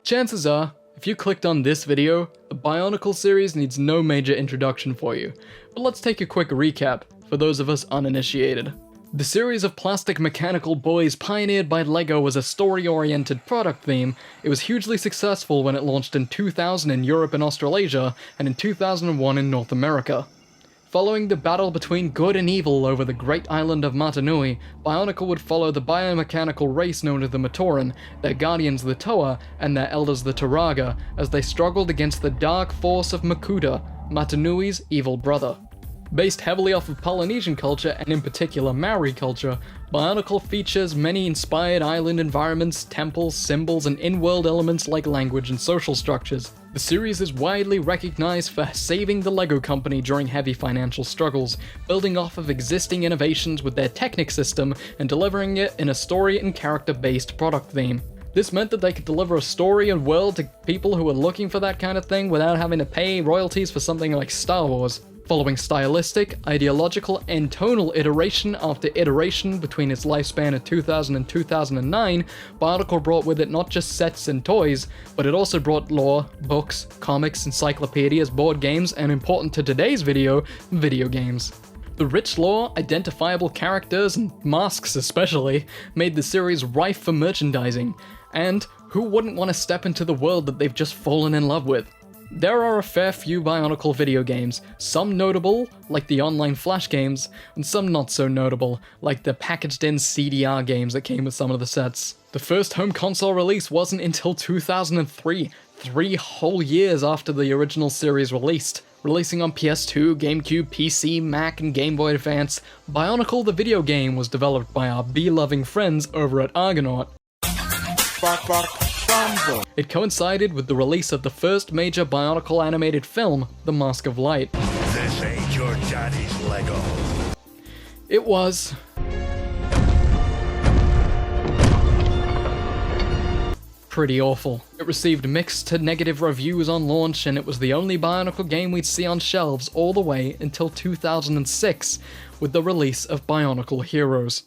Chances are, if you clicked on this video, the Bionicle series needs no major introduction for you, but let's take a quick recap for those of us uninitiated. The series of plastic mechanical boys pioneered by LEGO was a story-oriented product theme. It was hugely successful when it launched in 2000 in Europe and Australasia, and in 2001 in North America. Following the battle between good and evil over the great island of Matanui, Bionicle would follow the biomechanical race known as the Matoran, their guardians the Toa, and their elders the Turaga, as they struggled against the dark force of Makuta, Matanui's evil brother. Based heavily off of Polynesian culture, and in particular Maori culture, Bionicle features many inspired island environments, temples, symbols, and in-world elements like language and social structures. The series is widely recognized for saving the LEGO company during heavy financial struggles, building off of existing innovations with their Technic system and delivering it in a story and character-based product theme. This meant that they could deliver a story and world to people who were looking for that kind of thing without having to pay royalties for something like Star Wars. Following stylistic, ideological, and tonal iteration after iteration between its lifespan of 2000 and 2009, Bionicle brought with it not just sets and toys, but it also brought lore, books, comics, encyclopedias, board games, and important to today's video games. The rich lore, identifiable characters, and masks especially, made the series rife for merchandising, and who wouldn't want to step into the world that they've just fallen in love with? There are a fair few Bionicle video games, some notable, like the online Flash games, and some not so notable, like the packaged-in CDR games that came with some of the sets. The first home console release wasn't until 2003, 3 whole years after the original series released. Releasing on PS2, GameCube, PC, Mac, and Game Boy Advance, Bionicle the video game was developed by our bee-loving friends over at Argonaut. It coincided with the release of the first major Bionicle animated film, The Mask of Light. This ain't your daddy's Lego. It was pretty awful. It received mixed to negative reviews on launch, and it was the only Bionicle game we'd see on shelves all the way until 2006, with the release of Bionicle Heroes.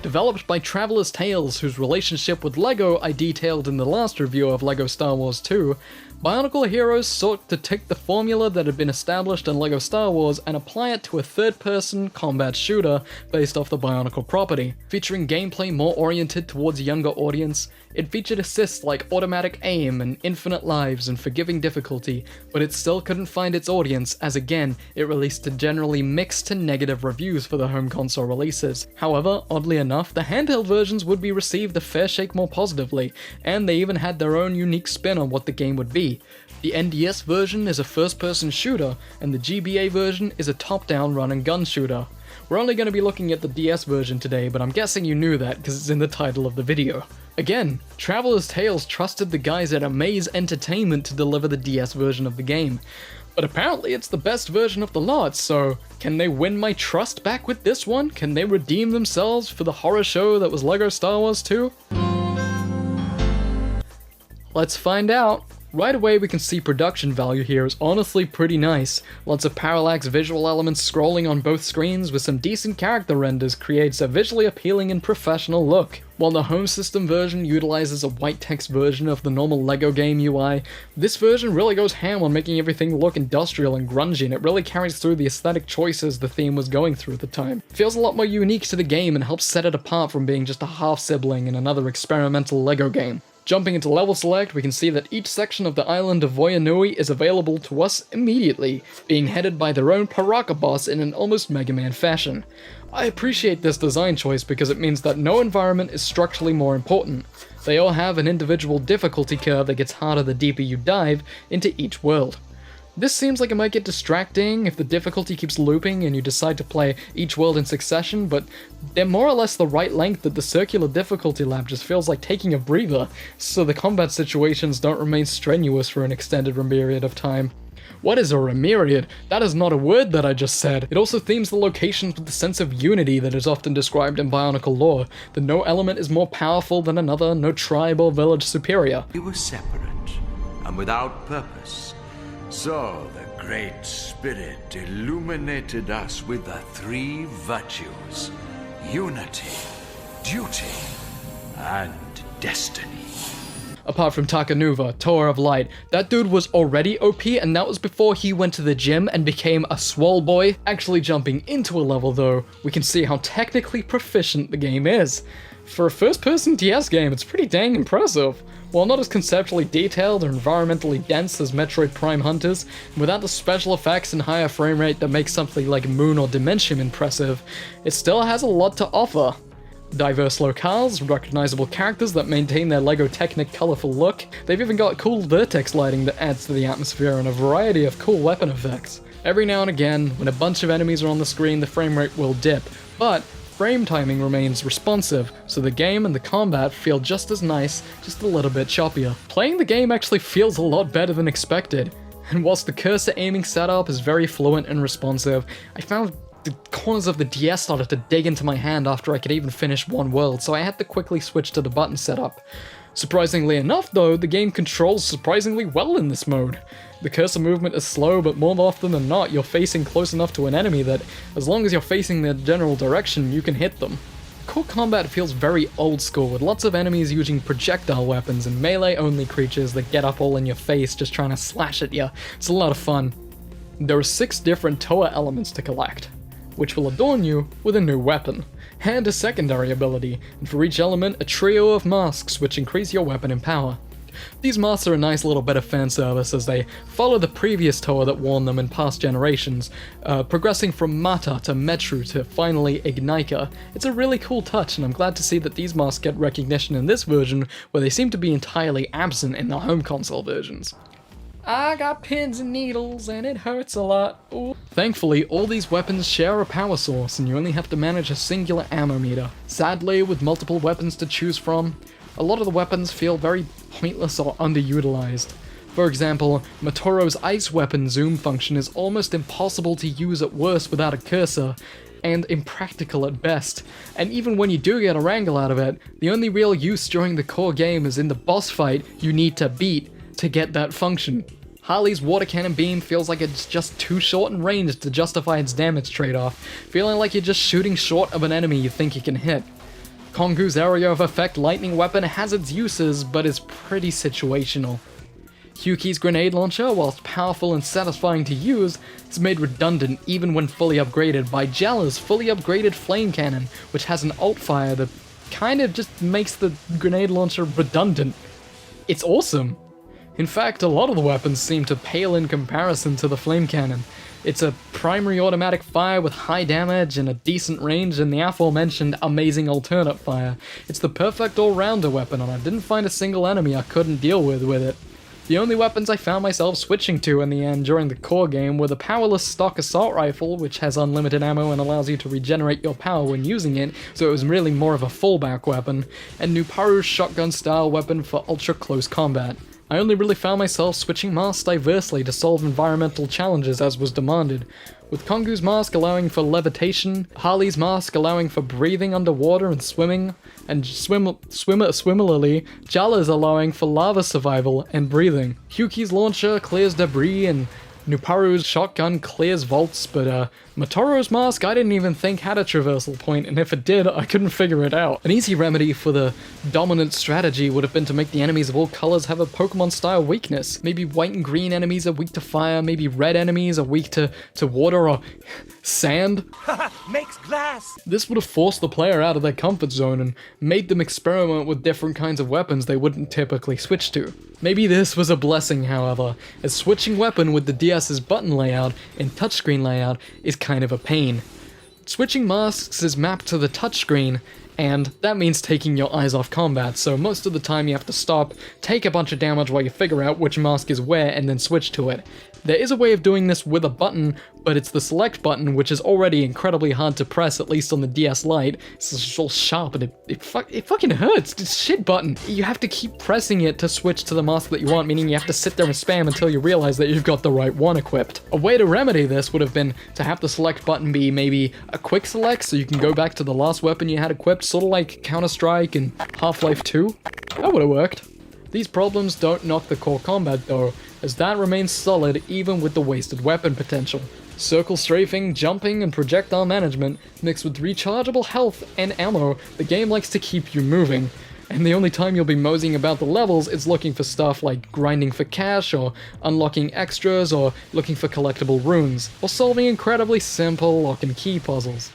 Developed by Traveler's Tales, whose relationship with LEGO I detailed in the last review of LEGO Star Wars 2, Bionicle Heroes sought to take the formula that had been established in LEGO Star Wars and apply it to a third-person combat shooter based off the Bionicle property. Featuring gameplay more oriented towards a younger audience, it featured assists like automatic aim and infinite lives and forgiving difficulty, but it still couldn't find its audience as again, it released to generally mixed to negative reviews for the home console releases. However, oddly enough, the handheld versions would be received a fair shake more positively, and they even had their own unique spin on what the game would be. The NDS version is a first-person shooter, and the GBA version is a top-down run-and-gun shooter. We're only going to be looking at the DS version today, but I'm guessing you knew that because it's in the title of the video. Again, Traveler's Tales trusted the guys at Amaze Entertainment to deliver the DS version of the game. But apparently it's the best version of the lot, so can they win my trust back with this one? Can they redeem themselves for the horror show that was LEGO Star Wars 2? Let's find out. Right away we can see production value here is honestly pretty nice. Lots of parallax visual elements scrolling on both screens with some decent character renders creates a visually appealing and professional look. While the home system version utilizes a white text version of the normal LEGO game UI, this version really goes ham on making everything look industrial and grungy, and it really carries through the aesthetic choices the theme was going through at the time. It feels a lot more unique to the game and helps set it apart from being just a half-sibling in another experimental LEGO game. Jumping into level select, we can see that each section of the island of Voyanui is available to us immediately, being headed by their own Paraka boss in an almost Mega Man fashion. I appreciate this design choice because it means that no environment is structurally more important. They all have an individual difficulty curve that gets harder the deeper you dive into each world. This seems like it might get distracting if the difficulty keeps looping and you decide to play each world in succession, but they're more or less the right length that the circular difficulty lap just feels like taking a breather, so the combat situations don't remain strenuous for an extended period of time. What is a remyriad? That is not a word that I just said. It also themes the locations with the sense of unity that is often described in Bionicle lore, that no element is more powerful than another, no tribe or village superior. We were separate. and without purpose. So the Great Spirit illuminated us with the three virtues: unity, duty, and destiny. Apart from Takanuva, Tower of Light, that dude was already OP, and that was before he went to the gym and became a swole boy. Actually jumping into a level though, we can see how technically proficient the game is. For a first-person DS game, it's pretty dang impressive. While not as conceptually detailed or environmentally dense as Metroid Prime Hunters, without the special effects and higher frame rate that makes something like Moon or Dimension impressive, it still has a lot to offer. Diverse locales, recognizable characters that maintain their LEGO Technic colorful look. They've even got cool vertex lighting that adds to the atmosphere and a variety of cool weapon effects. Every now and again, when a bunch of enemies are on the screen, the frame rate will dip, but frame timing remains responsive, so the game and the combat feel just as nice, just a little bit choppier. Playing the game actually feels a lot better than expected, and whilst the cursor aiming setup is very fluent and responsive, I found the corners of the DS started to dig into my hand after I could even finish one world, so I had to quickly switch to the button setup. Surprisingly enough though, the game controls surprisingly well in this mode. The cursor movement is slow, but more often than not, you're facing close enough to an enemy that, as long as you're facing their general direction, you can hit them. Core combat feels very old school, with lots of enemies using projectile weapons and melee-only creatures that get up all in your face just trying to slash at you. It's a lot of fun. There are 6 different Toa elements to collect, which will adorn you with a new weapon, and a secondary ability, and for each element, a trio of masks which increase your weapon in power. These masks are a nice little bit of fan service as they follow the previous Toa that worn them in past generations, progressing from Mata to Metru to finally Ignika. It's a really cool touch, and I'm glad to see that these masks get recognition in this version, where they seem to be entirely absent in the home console versions. I got pins and needles and it hurts a lot. Ooh. Thankfully, all these weapons share a power source and you only have to manage a singular ammo meter. Sadly, with multiple weapons to choose from, a lot of the weapons feel very pointless or underutilized. For example, Motoro's ice weapon zoom function is almost impossible to use at worst without a cursor, and impractical at best. And even when you do get a wrangle out of it, the only real use during the core game is in the boss fight you need to beat to get that function. Harley's water cannon beam feels like it's just too short in range to justify its damage trade-off, feeling like you're just shooting short of an enemy you think you can hit. Kongu's area of effect lightning weapon has its uses, but is pretty situational. Hyuki's grenade launcher, whilst powerful and satisfying to use, is made redundant even when fully upgraded by Jalla's fully upgraded flame cannon, which has an alt fire that kind of just makes the grenade launcher redundant. It's awesome. In fact, a lot of the weapons seem to pale in comparison to the flame cannon. It's a primary automatic fire with high damage and a decent range, and the aforementioned amazing alternate fire. It's the perfect all-rounder weapon, and I didn't find a single enemy I couldn't deal with it. The only weapons I found myself switching to in the end during the core game were the powerless stock assault rifle, which has unlimited ammo and allows you to regenerate your power when using it, so it was really more of a fallback weapon, and Nuparu's shotgun-style weapon for ultra-close combat. I only really found myself switching masks diversely to solve environmental challenges as was demanded, with Kongu's mask allowing for levitation, Harley's mask allowing for breathing underwater and swimming, and similarly, Jalla's allowing for lava survival and breathing. Hyuki's launcher clears debris and Nuparu's shotgun clears vaults, but Motoro's mask I didn't even think had a traversal point, and if it did, I couldn't figure it out. An easy remedy for the dominant strategy would have been to make the enemies of all colors have a Pokemon-style weakness. Maybe white and green enemies are weak to fire, maybe red enemies are weak to water or sand. Makes glass! This would have forced the player out of their comfort zone and made them experiment with different kinds of weapons they wouldn't typically switch to. Maybe this was a blessing, however, as switching weapon with the DS's button layout and touchscreen layout is kind of a pain. Switching masks is mapped to the touchscreen, and that means taking your eyes off combat, so most of the time you have to stop, take a bunch of damage while you figure out which mask is where, and then switch to it. There is a way of doing this with a button, but it's the select button, which is already incredibly hard to press, at least on the DS Lite. It's just all sharp and it fucking hurts. It's a shit button. You have to keep pressing it to switch to the mask that you want, meaning you have to sit there and spam until you realize that you've got the right one equipped. A way to remedy this would have been to have the select button be maybe a quick select, so you can go back to the last weapon you had equipped, sort of like Counter-Strike and Half-Life 2. That would have worked. These problems don't knock the core combat though, as that remains solid even with the wasted weapon potential. Circle strafing, jumping, and projectile management, mixed with rechargeable health and ammo, the game likes to keep you moving. And the only time you'll be moseying about the levels is looking for stuff like grinding for cash, or unlocking extras, or looking for collectible runes, or solving incredibly simple lock and key puzzles.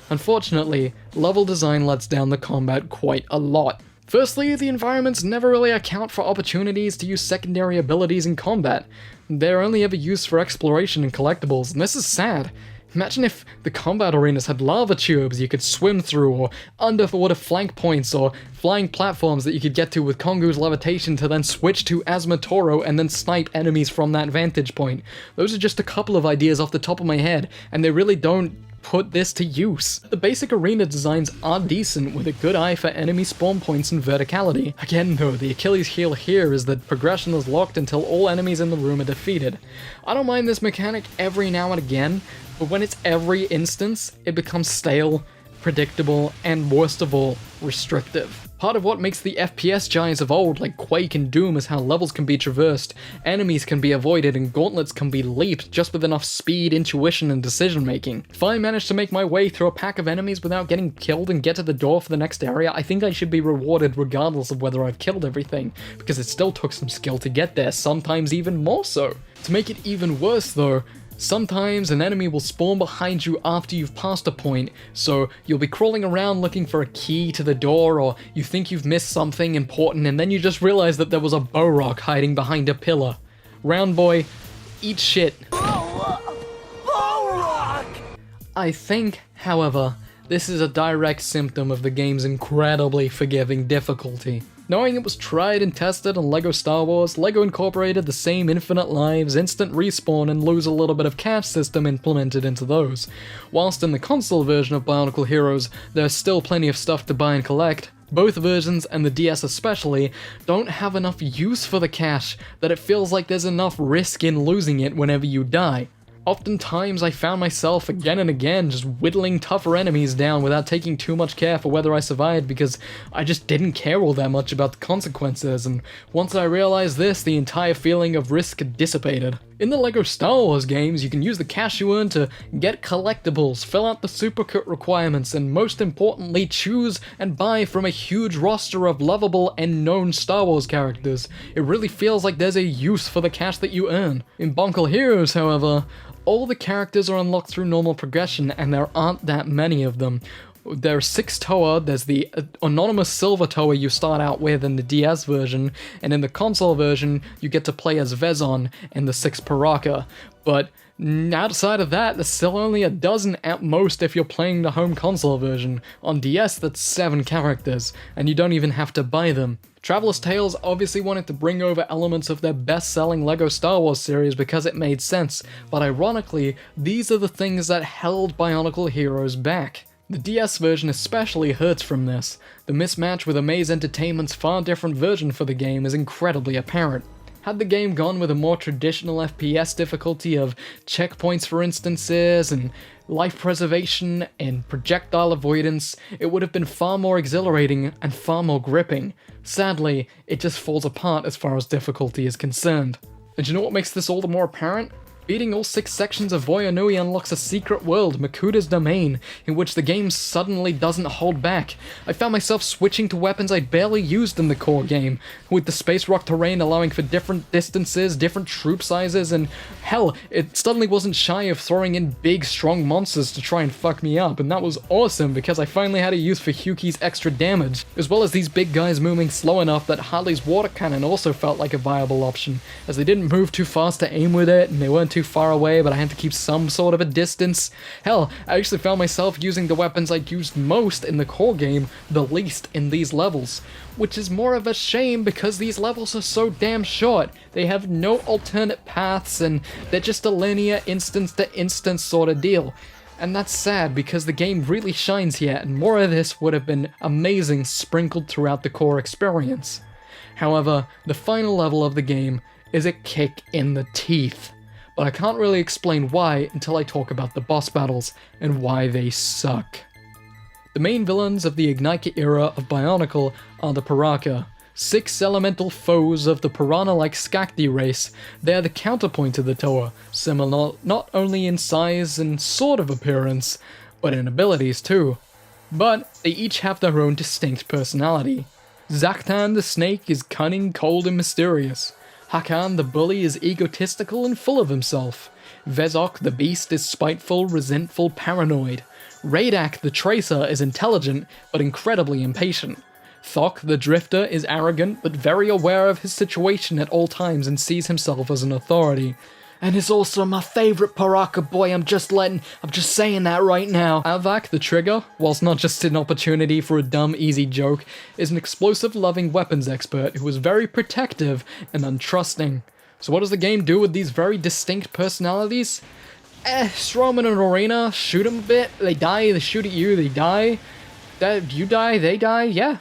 Unfortunately, level design lets down the combat quite a lot. Firstly, the environments never really account for opportunities to use secondary abilities in combat. They're only ever used for exploration and collectibles, and this is sad. Imagine if the combat arenas had lava tubes you could swim through, or underwater flank points, or flying platforms that you could get to with Kongu's levitation to then switch to Asmatoro and then snipe enemies from that vantage point. Those are just a couple of ideas off the top of my head, and they really don't put this to use. The basic arena designs are decent, with a good eye for enemy spawn points and verticality. Again though, the Achilles heel here is that progression is locked until all enemies in the room are defeated. I don't mind this mechanic every now and again, but when it's every instance, it becomes stale, predictable, and worst of all, restrictive. Part of what makes the FPS giants of old, like Quake and Doom, is how levels can be traversed, enemies can be avoided, and gauntlets can be leaped just with enough speed, intuition, and decision making. If I manage to make my way through a pack of enemies without getting killed and get to the door for the next area, I think I should be rewarded regardless of whether I've killed everything, because it still took some skill to get there, sometimes even more so. To make it even worse though, sometimes an enemy will spawn behind you after you've passed a point, so you'll be crawling around looking for a key to the door, or you think you've missed something important and then you just realize that there was a bow rock hiding behind a pillar. Round boy, eat shit. I think, however, this is a direct symptom of the game's incredibly forgiving difficulty. Knowing it was tried and tested on LEGO Star Wars, LEGO incorporated the same infinite lives, instant respawn, and lose a little bit of cash system implemented into those. Whilst in the console version of Bionicle Heroes, there's still plenty of stuff to buy and collect, both versions, and the DS especially, don't have enough use for the cash that it feels like there's enough risk in losing it whenever you die. Oftentimes I found myself again and again just whittling tougher enemies down without taking too much care for whether I survived, because I just didn't care all that much about the consequences, and once I realized this, the entire feeling of risk dissipated. In the LEGO Star Wars games, you can use the cash you earn to get collectibles, fill out the supercut requirements, and most importantly, choose and buy from a huge roster of lovable and known Star Wars characters. It really feels like there's a use for the cash that you earn. In Bionicle Heroes, however, all the characters are unlocked through normal progression, and there aren't that many of them. There are 6 Toa, there's the anonymous silver Toa you start out with in the DS version, and in the console version, you get to play as Vezon and the 6 Paraka. But outside of that, there's still only a dozen at most if you're playing the home console version. On DS, that's 7 characters, and you don't even have to buy them. Traveler's Tales obviously wanted to bring over elements of their best-selling LEGO Star Wars series because it made sense, but ironically, these are the things that held Bionicle Heroes back. The DS version especially hurts from this. The mismatch with Amaze Entertainment's far different version for the game is incredibly apparent. Had the game gone with a more traditional FPS difficulty of checkpoints for instances, and life preservation, and projectile avoidance, it would have been far more exhilarating and far more gripping. Sadly, it just falls apart as far as difficulty is concerned. And you know what makes this all the more apparent? Beating all 6 sections of Voyanui unlocks a secret world, Makuda's Domain, in which the game suddenly doesn't hold back. I found myself switching to weapons I'd barely used in the core game, with the space rock terrain allowing for different distances, different troop sizes, and hell, it suddenly wasn't shy of throwing in big, strong monsters to try and fuck me up, and that was awesome because I finally had a use for Hyuki's extra damage, as well as these big guys moving slow enough that Harley's water cannon also felt like a viable option, as they didn't move too fast to aim with it, and they weren't too far away, but I had to keep some sort of a distance. Hell, I actually found myself using the weapons I'd used most in the core game the least in these levels, which is more of a shame because these levels are so damn short. They have no alternate paths, and they're just a linear instance-to-instance sort of deal. And that's sad because the game really shines here, and more of this would have been amazing sprinkled throughout the core experience. However, the final level of the game is a kick in the teeth. But I can't really explain why until I talk about the boss battles and why they suck. The main villains of the Ignite era of Bionicle are the Paraka. 6 elemental foes of the piranha-like Skakdi race. They are the counterpoint to the Toa, similar not only in size and sort of appearance, but in abilities too. But they each have their own distinct personality. Zaktan the snake is cunning, cold, and mysterious. Hakan the bully is egotistical and full of himself. Vezok the beast is spiteful, resentful, paranoid. Radak the tracer is intelligent, but incredibly impatient. Thok the drifter is arrogant, but very aware of his situation at all times and sees himself as an authority. And is also my favorite Paraka boy, I'm just saying that right now. Avak the trigger, whilst not just an opportunity for a dumb, easy joke, is an explosive-loving weapons expert who is very protective and untrusting. So what does the game do with these very distinct personalities? Throw them in an arena, shoot them a bit, they die, they shoot at you, they die. You die, they die, yeah,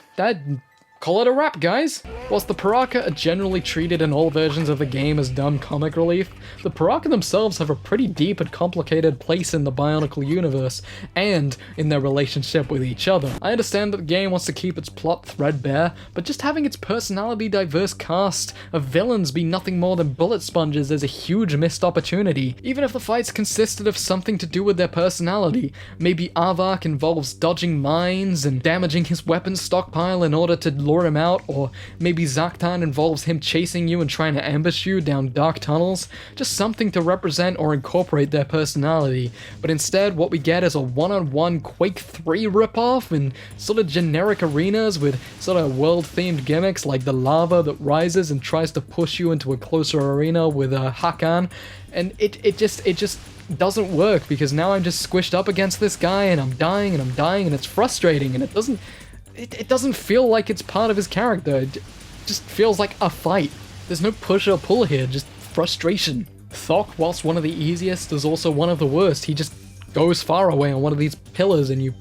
call it a wrap, guys! Whilst the Paraka are generally treated in all versions of the game as dumb comic relief, the Paraka themselves have a pretty deep and complicated place in the Bionicle universe, and in their relationship with each other. I understand that the game wants to keep its plot threadbare, but just having its personality diverse cast of villains be nothing more than bullet sponges is a huge missed opportunity. Even if the fights consisted of something to do with their personality, maybe Avak involves dodging mines and damaging his weapons stockpile in order to lure him out, or maybe Zaktan involves him chasing you and trying to ambush you down dark tunnels, just something to represent or incorporate their personality. But instead, what we get is a one-on-one Quake 3 ripoff in sort of generic arenas with sort of world-themed gimmicks like the lava that rises and tries to push you into a closer arena with Hakan, and it just doesn't work because now I'm just squished up against this guy and I'm dying and it's frustrating and it doesn't feel like it's part of his character. It just feels like a fight. There's no push or pull here, just frustration. Thok, whilst one of the easiest, is also one of the worst. He just goes far away on one of these pillars and you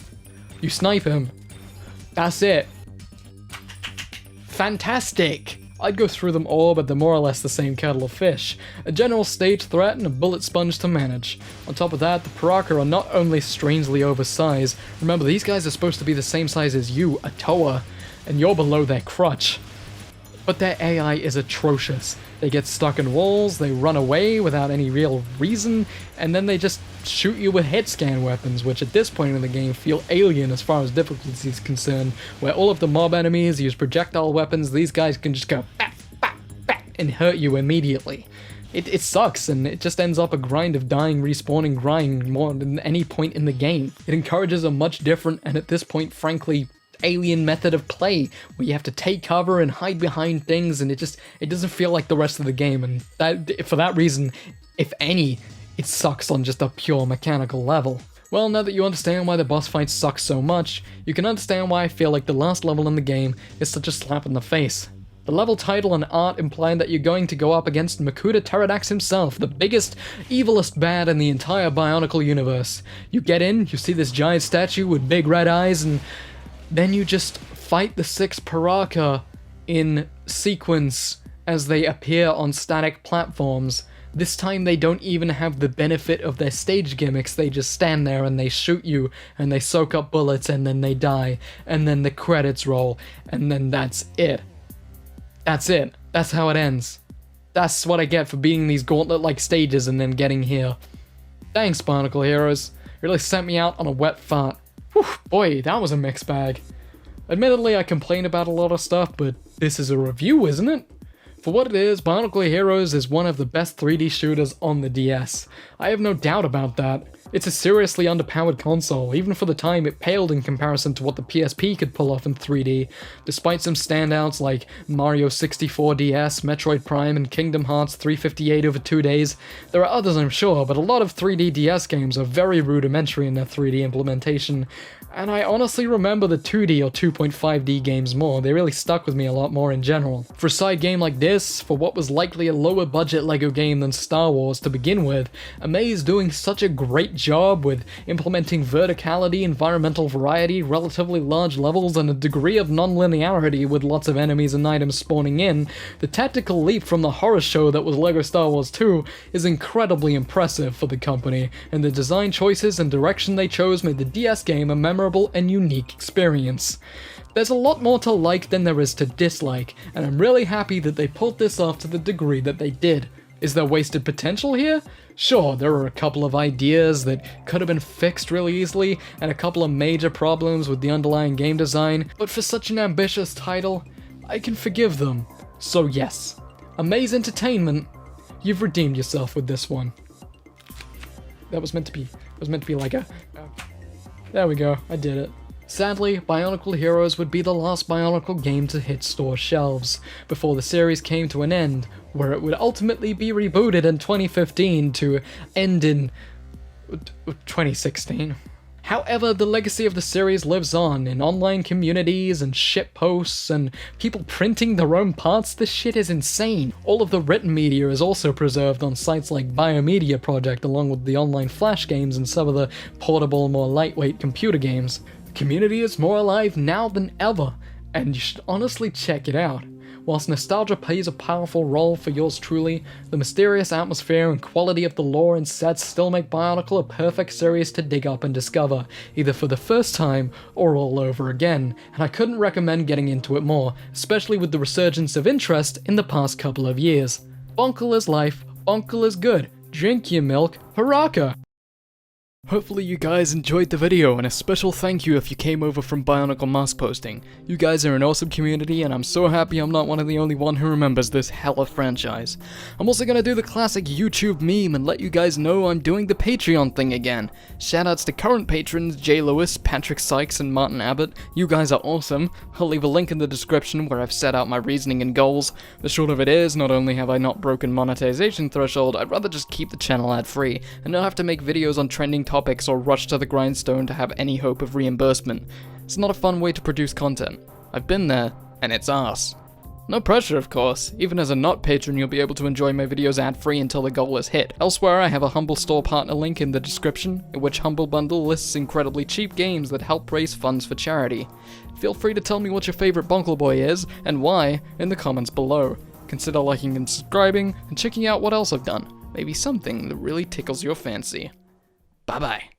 snipe him. That's it. Fantastic! I'd go through them all, but they're more or less the same kettle of fish. A general stage threat and a bullet sponge to manage. On top of that, the Paraka are not only strangely oversized, remember these guys are supposed to be the same size as you, a Toa, and you're below their crutch. But their AI is atrocious. They get stuck in walls, they run away without any real reason, and then they just shoot you with hit scan weapons, which at this point in the game feel alien as far as difficulty is concerned, where all of the mob enemies use projectile weapons, these guys can just go bap, bap, bap, and hurt you immediately. It sucks, and it just ends up a grind of dying, respawning, grinding more than any point in the game. It encourages a much different, and at this point, frankly, alien method of play where you have to take cover and hide behind things, and it doesn't feel like the rest of the game, and for that reason, if any, it sucks on just a pure mechanical level. Well, now that you understand why the boss fights suck so much, you can understand why I feel like the last level in the game is such a slap in the face. The level title and art implying that you're going to go up against Makuta Pterodax himself, the biggest, evilest bad in the entire Bionicle universe. You get in, you see this giant statue with big red eyes, and then you just fight the 6 Paraka in sequence as they appear on static platforms. This time they don't even have the benefit of their stage gimmicks, they just stand there and they shoot you, and they soak up bullets, and then they die, and then the credits roll, and then that's it. That's it. That's how it ends. That's what I get for beating these gauntlet-like stages and then getting here. Thanks, Bionicle Heroes. You really sent me out on a wet fart. Whew, boy, that was a mixed bag. Admittedly, I complain about a lot of stuff, but this is a review, isn't it? For what it is, Bionicle Heroes is one of the best 3D shooters on the DS. I have no doubt about that. It's a seriously underpowered console. Even for the time, it paled in comparison to what the PSP could pull off in 3D. Despite some standouts like Mario 64 DS, Metroid Prime, and Kingdom Hearts 358 over 2 days, there are others I'm sure, but a lot of 3D DS games are very rudimentary in their 3D implementation. And I honestly remember the 2D or 2.5D games more. They really stuck with me a lot more in general. For a side game like this, for what was likely a lower budget LEGO game than Star Wars to begin with, Amei is doing such a great job with implementing verticality, environmental variety, relatively large levels, and a degree of non-linearity with lots of enemies and items spawning in, the tactical leap from the horror show that was LEGO Star Wars 2 is incredibly impressive for the company, and the design choices and direction they chose made the DS game a memorable and unique experience. There's a lot more to like than there is to dislike, and I'm really happy that they pulled this off to the degree that they did. Is there wasted potential here? Sure, there are a couple of ideas that could have been fixed really easily, and a couple of major problems with the underlying game design, but for such an ambitious title, I can forgive them. So yes, Amaze Entertainment, you've redeemed yourself with this one. That was meant to be like a... There we go, I did it. Sadly, Bionicle Heroes would be the last Bionicle game to hit store shelves, before the series came to an end, where it would ultimately be rebooted in 2015 to end in 2016. However, the legacy of the series lives on in online communities and shitposts and people printing their own parts. This shit is insane. All of the written media is also preserved on sites like Biomedia Project, along with the online Flash games and some of the portable, more lightweight computer games. The community is more alive now than ever, and you should honestly check it out. Whilst nostalgia plays a powerful role for yours truly, the mysterious atmosphere and quality of the lore and sets still make Bionicle a perfect series to dig up and discover, either for the first time or all over again, and I couldn't recommend getting into it more, especially with the resurgence of interest in the past couple of years. Bonkle is life, Bonkle is good, drink your milk, Haraka! Hopefully you guys enjoyed the video, and a special thank you if you came over from Bionicle Mask Posting. You guys are an awesome community, and I'm so happy I'm not one of the only one who remembers this hella franchise. I'm also gonna do the classic YouTube meme and let you guys know I'm doing the Patreon thing again. Shoutouts to current patrons Jay Lewis, Patrick Sykes, and Martin Abbott. You guys are awesome. I'll leave a link in the description where I've set out my reasoning and goals. The short of it is, not only have I not broken monetization threshold, I'd rather just keep the channel ad-free, and not have to make videos on trending topics or rush to the grindstone to have any hope of reimbursement. It's not a fun way to produce content. I've been there, and it's arse. No pressure, of course. Even as a not patron, you'll be able to enjoy my videos ad-free until the goal is hit. Elsewhere, I have a Humble Store partner link in the description, in which Humble Bundle lists incredibly cheap games that help raise funds for charity. Feel free to tell me what your favorite Bonkle Boy is, and why, in the comments below. Consider liking and subscribing, and checking out what else I've done. Maybe something that really tickles your fancy. Bye-bye.